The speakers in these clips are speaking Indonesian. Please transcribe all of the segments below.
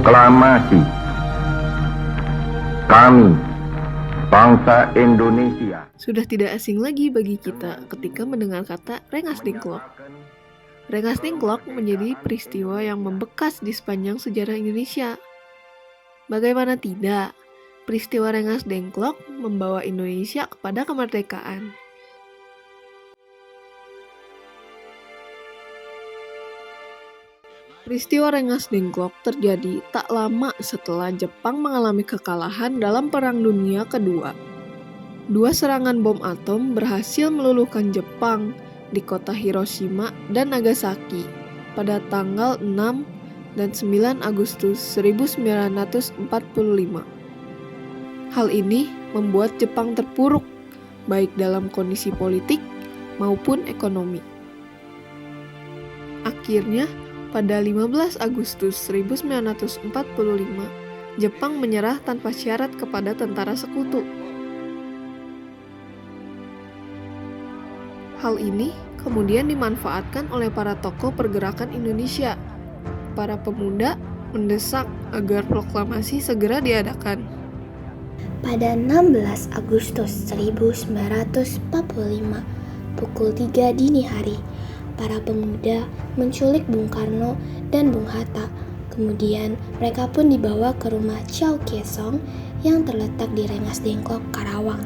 Proklamasi kami, bangsa Indonesia. Sudah tidak asing lagi bagi kita ketika mendengar kata Rengas Dengklok. Rengas Dengklok menjadi peristiwa yang membekas di sepanjang sejarah Indonesia. Bagaimana tidak, peristiwa Rengas Dengklok membawa Indonesia kepada kemerdekaan. Peristiwa Rengas Dengklok terjadi tak lama setelah Jepang mengalami kekalahan dalam Perang Dunia Kedua. Dua serangan bom atom berhasil meluluhkan Jepang di kota Hiroshima dan Nagasaki pada tanggal 6 dan 9 Agustus 1945. Hal ini membuat Jepang terpuruk, baik dalam kondisi politik maupun ekonomi. Akhirnya, pada 15 Agustus 1945, Jepang menyerah tanpa syarat kepada tentara sekutu. Hal ini kemudian dimanfaatkan oleh para tokoh pergerakan Indonesia. Para pemuda mendesak agar proklamasi segera diadakan. Pada 16 Agustus 1945, pukul 3 dini hari, para pemuda menculik Bung Karno dan Bung Hatta. Kemudian mereka pun dibawa ke rumah Chow Kye Song yang terletak di Rengas Dengklok, Karawang.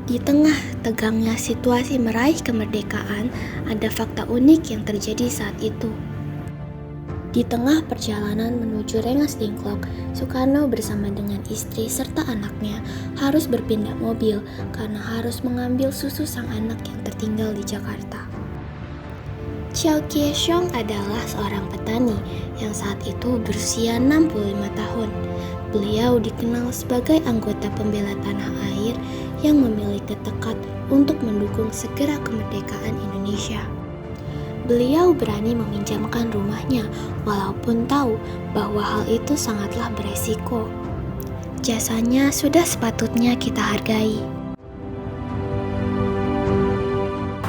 Di tengah tegangnya situasi meraih kemerdekaan, ada fakta unik yang terjadi saat itu. Di tengah perjalanan menuju Rengas Dengklok, Soekarno bersama dengan istri serta anaknya harus berpindah mobil karena harus mengambil susu sang anak yang tertinggal di Jakarta. Chow Kye Song adalah seorang petani yang saat itu berusia 65 tahun. Beliau dikenal sebagai anggota pembela tanah air yang memiliki tekad untuk mendukung segera kemerdekaan Indonesia. Beliau berani meminjamkan rumahnya walaupun tahu bahwa hal itu sangatlah beresiko. Jasanya sudah sepatutnya kita hargai.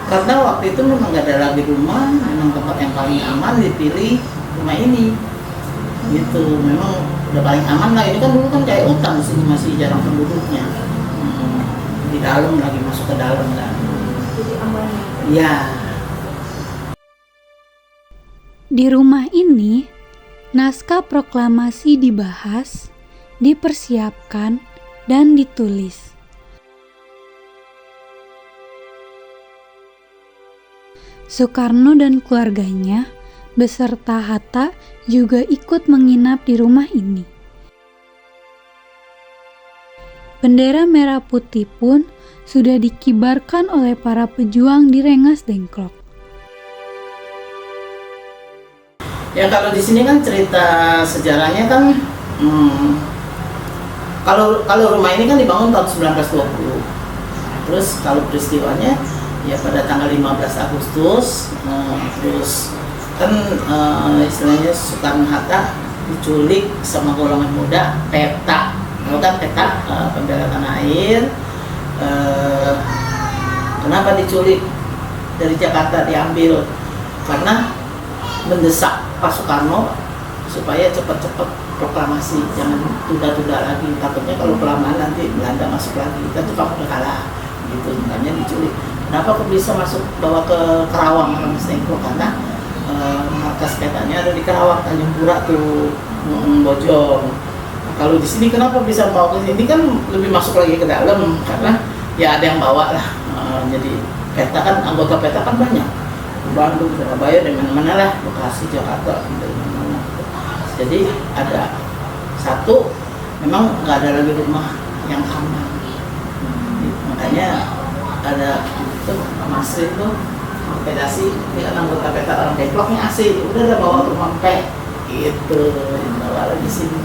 Karena waktu itu memang gak ada lagi rumah, memang tempat yang paling aman dipilih rumah ini. Gitu, memang udah paling aman lah. Ini kan dulu kan kayak hutan, sini masih jarang penduduknya. Di dalam lagi masuk ke dalam kan. Jadi aman. Iya. Di rumah ini, naskah proklamasi dibahas, dipersiapkan, dan ditulis. Soekarno dan keluarganya beserta Hatta juga ikut menginap di rumah ini. Bendera merah putih pun sudah dikibarkan oleh para pejuang di Rengas Dengklok. Ya kalau di sini kan cerita sejarahnya kan, kalau rumah ini kan dibangun tahun 1920. Terus kalau peristiwanya ya pada tanggal 15 Agustus, terus kan istilahnya Soekarno Hatta diculik sama golongan muda PETA, kan PETA, pembela tanah air. Kenapa diculik dari Jakarta diambil? Karena mendesak Pak Soekarno supaya cepat-cepat proklamasi, jangan tunda-tunda lagi, takutnya kalau kelamaan nanti Belanda masuk lagi, kita tuh udah kalah gitu, makanya diculik. Kenapa kok bisa masuk bawa ke Karawang Rengas Dengklok? Karena markas petanya ada di Karawang, Tanjung Pura tuh, Bojong. Nah, kalau di sini kenapa bisa bawa ke sini kan lebih masuk lagi ke dalam karena ya ada yang bawa lah. Jadi peta kan, anggota peta kan banyak, Bandung, Surabaya, dari mana-mana lah, Bekasi, Jakarta, dari mana-mana. Jadi ada satu, memang nggak ada lagi rumah yang aman. Makanya ada itu Masri itu pedasi, dia kan anggota peta orang Dengkloknya asli, udah bawa ke rumah gitu, bawa lagi sini.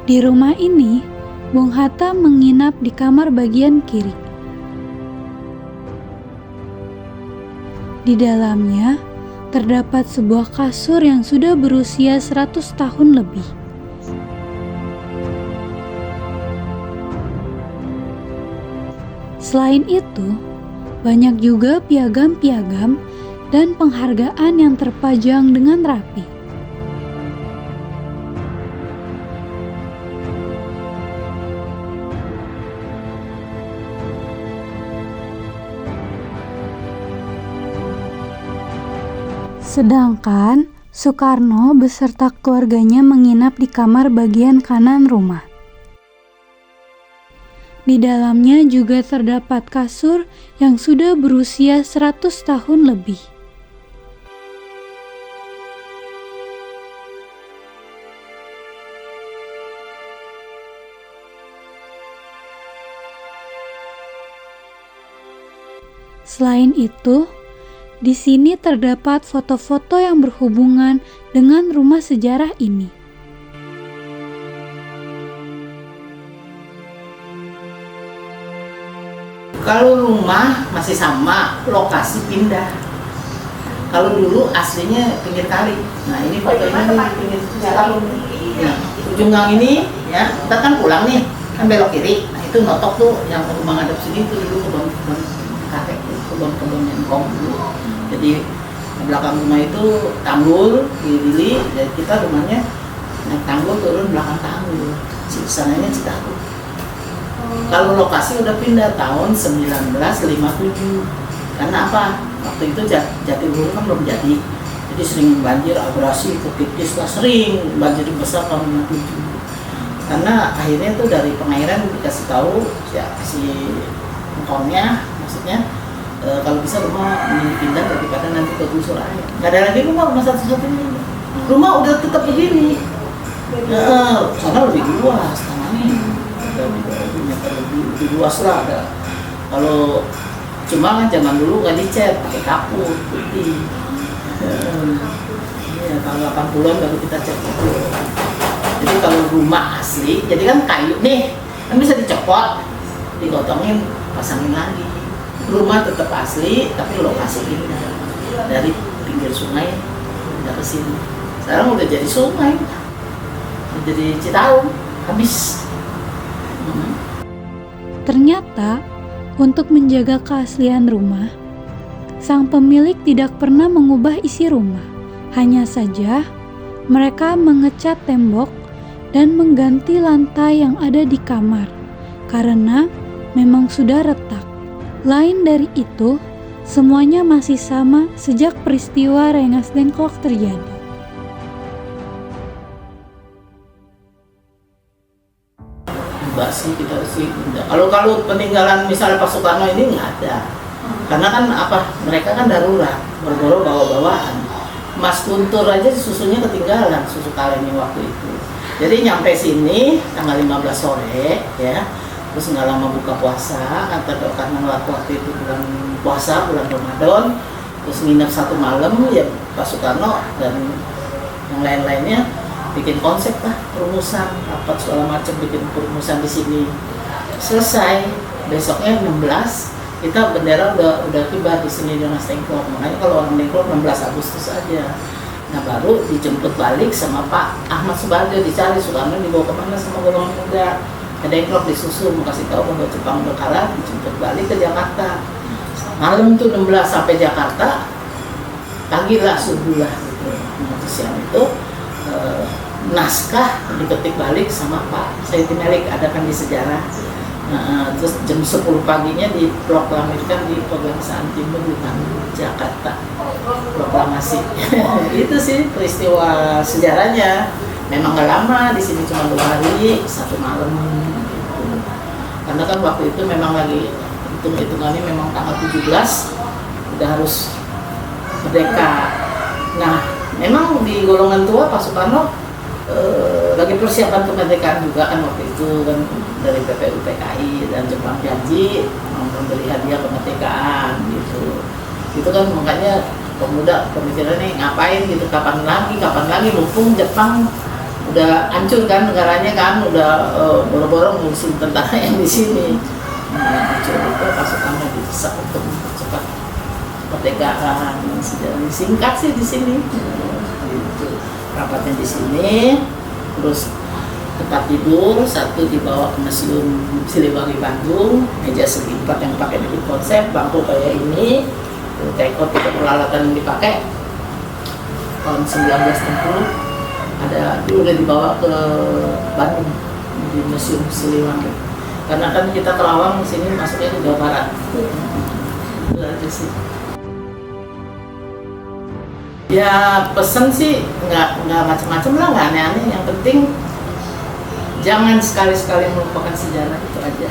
Di rumah ini, Bung Hatta menginap di kamar bagian kiri. Di dalamnya terdapat sebuah kasur yang sudah berusia 100 tahun lebih. Selain itu, banyak juga piagam-piagam dan penghargaan yang terpajang dengan rapi. Sedangkan Soekarno beserta keluarganya menginap di kamar bagian kanan rumah. Di dalamnya juga terdapat kasur yang sudah berusia 100 tahun lebih. Selain itu, di sini terdapat foto-foto yang berhubungan dengan rumah sejarah ini. Kalau rumah masih sama, lokasi pindah. Kalau dulu aslinya pinggir kali. Nah ini fotonya di pinggir jalan. Nah, ujung gang ini, ya kita kan pulang nih, kan belok kiri. Nah itu notok tuh yang rumah ngadep sini tuh dulu kebun kakek, kebun nyengkong dulu. Jadi di belakang rumah itu tanggul, dili. Jadi kita rumahnya naik tanggul turun belakang tanggul. Sananya Citarum. Kalau lokasi udah pindah tahun 1957. Karena apa? Waktu itu Jatiluhur kan belum jadi. Jadi sering banjir, abrasi, kekikis lah, sering banjir besar tahun 57. Karena akhirnya tuh dari pengairan dikasih tahu ya si engkongnya, maksudnya kalau bisa rumah pindah daripada nanti ke gusur air. Nggak ada lagi rumah satu-satunya. Rumah udah tetap begini. Sana lebih luas tanahnya. Lebih luas lah ada. Kalau cuma kan zaman dulu nggak dicat, pakai kapur putih. Ya, tahun 80-an baru kita cat kapur. Jadi kalau rumah asli, jadi kan kayu nih, kan bisa dicopot, digotongin, pasangin lagi. Rumah tetap asli, tapi lokasi pindah dari pinggir sungai pindah ke sini. Sekarang udah jadi sungai, udah jadi Citarum, habis. Ternyata, untuk menjaga keaslian rumah, sang pemilik tidak pernah mengubah isi rumah. Hanya saja, mereka mengecat tembok dan mengganti lantai yang ada di kamar, karena memang sudah retak. Lain dari itu, semuanya masih sama sejak peristiwa Rengas Dengklok terjadi. Enggak sih, kita sih enggak. Kalau peninggalan misalnya Pak Soekarno ini nggak ada, karena kan apa, mereka kan darurat, boro-boro bawa-bawaan. Mas Guntur aja susunya ketinggalan, susu kalennya waktu itu. Jadi nyampe sini tanggal 15 sore ya, terus nggak lama buka puasa, karena waktu itu bulan puasa, bulan Ramadan, terus nginep 1 malam ya Pak Soekarno dan yang lain-lainnya bikin konsep lah, perumusan, rapat segala macam, bikin perumusan di sini. Selesai, besoknya 16 kita bendera udah kibar di sini di Rengas Dengklok. Makanya kalau orang Dengklok 16 Agustus aja. Nah baru dijemput balik sama Pak Ahmad Subarjo, dicari Soekarno dibawa kemana sama golongan muda. Ke Dengklok disusul, mau kasih tahu bahwa Jepang udah kalah, dijemput balik ke Jakarta. Malam tuh 16 sampai Jakarta, pagi lah subuh lah. Nah, siang itu naskah diketik balik sama Pak Said Melik, ada kan di sejarah. Nah, terus jam 10 paginya diproklamirkan di Pegangsaan Timur di Jakarta, proklamasi. Itu sih peristiwa sejarahnya. Memang nggak lama, di sini cuma 2 hari, 1 malam. Gitu. Karena kan waktu itu memang lagi hitung-hitungannya memang tanggal 17 udah harus merdeka. Nah, memang di golongan tua Pak Soekarno lagi persiapan kemerdekaan juga kan waktu itu kan, dari PPU PKI dan Jepang janji memberi hadiah kemerdekaan gitu. Itu kan makanya pemuda pemikirannya ngapain gitu, kapan lagi mumpung Jepang udah hancur kan negaranya kan, udah boro-boro ngurusin tentara yang di sini. Nah, hancur itu Pak Soekarno didesak untuk cepat kemerdekaan. Sejarah singkat sih di sini. Gitu. Rapatnya di sini, terus tempat tidur 1 dibawa ke Museum Siliwangi Bandung, meja segi 4 yang pakai bikin konsep, bangku kayak ini, tekot itu peralatan yang dipakai tahun 1960 ada, udah dibawa ke Bandung di Museum Siliwangi. Karena kan kita Kerawang sini masuknya ke Jawa Barat. Itu aja sih. Ya pesen sih nggak macam-macam lah, nggak aneh-aneh. Yang penting jangan sekali-sekali melupakan sejarah, itu aja.